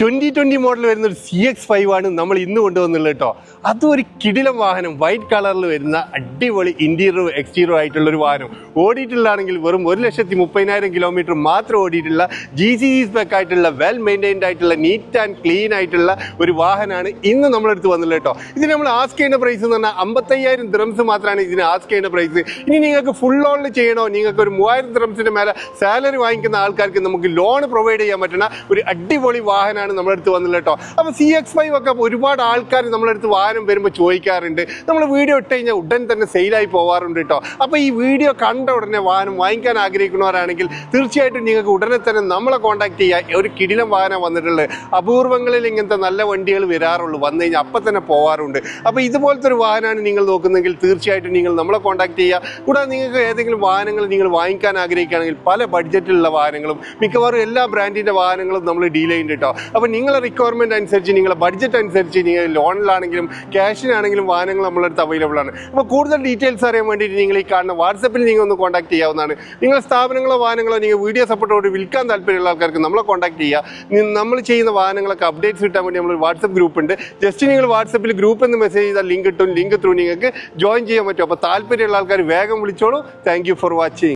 2020 model വരുന്ന ഒരു CX5 ആണ് നമ്മൾ ഇന്ന് കൊണ്ടുവന്നുള്ളത് കേട്ടോ. അതും ഒരു കിടിലം വാഹനം, വൈറ്റ് കളറിൽ വരുന്ന അടിപൊളി ഇന്റീരിയർ എക്സ്റ്റീരിയർ ആയിട്ടുള്ള ഒരു വാഹനം. ഓടിയിട്ടുള്ളതാണെങ്കിൽ വെറും 1,30,000 കിലോമീറ്റർ മാത്രം ഓടിയിട്ടുള്ള GCC സ്പെക് ആയിട്ടുള്ള വെൽ മെയിൻറ്റൈൻഡ് ആയിട്ടുള്ള നീറ്റ് ആൻഡ് ക്ലീൻ ആയിട്ടുള്ള ഒരു വാഹനമാണ് ഇന്ന് നമ്മളെടുത്ത് വന്നുള്ളത് കേട്ടോ. ഇതിന് നമ്മൾ ആസ്ക് ചെയ്യുന്ന പ്രൈസ് എന്ന് പറഞ്ഞാൽ 55,000 ദിറംസ് മാത്രമാണ് ഇതിന് ആസ്ക് ചെയ്യുന്ന പ്രൈസ്. ഇനി നിങ്ങൾക്ക് ഫുൾ ലോണിൽ ചെയ്യണോ, നിങ്ങൾക്ക് ഒരു 3,000 ദിറംസിന്റെ മേലെ സാലറി വാങ്ങിക്കുന്ന ആൾക്കാർക്ക് നമുക്ക് ലോൺ പ്രൊവൈഡ് ചെയ്യാൻ പറ്റുന്ന ഒരു അടിപൊളി വാഹനമാണ് നമ്മളെടുത്ത് വന്നുള്ളത് കേട്ടോ. അപ്പോൾ CX5 ഒക്കെ ഒരുപാട് ആൾക്കാർ നമ്മളെടുത്ത് വാഹനം വരുമ്പോൾ ചോദിക്കാറുണ്ട്. നമ്മൾ വീഡിയോ ഇട്ട് കഴിഞ്ഞാൽ ഉടൻ തന്നെ സെയിലായി പോകാറുണ്ട് കേട്ടോ. അപ്പോൾ ഈ വീഡിയോ കണ്ട ഉടനെ വാഹനം വാങ്ങിക്കാൻ ആഗ്രഹിക്കുന്നവരാണെങ്കിൽ തീർച്ചയായിട്ടും നിങ്ങൾക്ക് ഉടനെ തന്നെ നമ്മളെ കോൺടാക്ട് ചെയ്യുക. ഒരു കിടിലം വാഹനം വന്നിട്ടുള്ളത്. അപൂർവങ്ങളിൽ ഇങ്ങനത്തെ നല്ല വണ്ടികൾ വരാറുള്ളൂ, വന്നു കഴിഞ്ഞാൽ അപ്പം തന്നെ പോകാറുണ്ട്. അപ്പോൾ ഇതുപോലത്തെ ഒരു വാഹനമാണ് നിങ്ങൾ നോക്കുന്നതെങ്കിൽ തീർച്ചയായിട്ടും നിങ്ങൾ നമ്മളെ കോൺടാക്ട് ചെയ്യുക. കൂടാതെ നിങ്ങൾക്ക് ഏതെങ്കിലും വാഹനങ്ങൾ നിങ്ങൾ വാങ്ങിക്കാൻ ആഗ്രഹിക്കുകയാണെങ്കിൽ പല ബഡ്ജറ്റിലുള്ള വാഹനങ്ങളും മിക്കവാറും എല്ലാ ബ്രാൻഡിൻ്റെ വാഹനങ്ങളും നമ്മൾ ഡീൽ ചെയ്യുന്നുണ്ട് കേട്ടോ. അപ്പോൾ നിങ്ങളുടെ റിക്വയർമെൻറ്റ് അനുസരിച്ച്, നിങ്ങളുടെ ബഡ്ജറ്റ് അനുസരിച്ച്, നിങ്ങൾ ലോണിലാണെങ്കിലും ക്യാഷിനാണെങ്കിലും വാഹനങ്ങൾ നമ്മളടുത്ത് അവൈലബിൾ ആണ്. അപ്പോൾ കൂടുതൽ ഡീറ്റെയിൽസ് അറിയാൻ വേണ്ടിയിട്ട് നിങ്ങൾ ഈ കാണുന്ന വാട്സപ്പിൽ നിങ്ങൾ ഒന്ന് കോൺടാക്ട് ചെയ്യാവുന്നതാണ്. നിങ്ങളുടെ സ്ഥാപനങ്ങളോ വാഹനങ്ങളോ നിങ്ങൾ വീഡിയോ സപ്പോർട്ടോട് വിൽക്കാൻ താല്പര്യമുള്ള ആൾക്കാർക്ക് നമ്മളെ കോൺടാക്ട് ചെയ്യുക. നമ്മൾ ചെയ്യുന്ന വാഹനങ്ങളൊക്കെ അപ്ഡേറ്റ്സ് കിട്ടാൻ വേണ്ടി നമ്മൾ വാട്സപ്പ് ഗ്രൂപ്പ് ഉണ്ട്. ജസ്റ്റ് നിങ്ങൾ വാട്സപ്പിൽ ഗ്രൂപ്പ് എന്ന് മെസ്സേജ് ചെയ്താൽ ലിങ്ക് കിട്ടും. ലിങ്ക് ത്രൂ നിങ്ങൾക്ക് ജോയിൻ ചെയ്യാൻ പറ്റും. അപ്പോൾ താല്പര്യമുള്ള ആൾക്കാർ വേഗം വിളിച്ചോളൂ. Thank you for watching.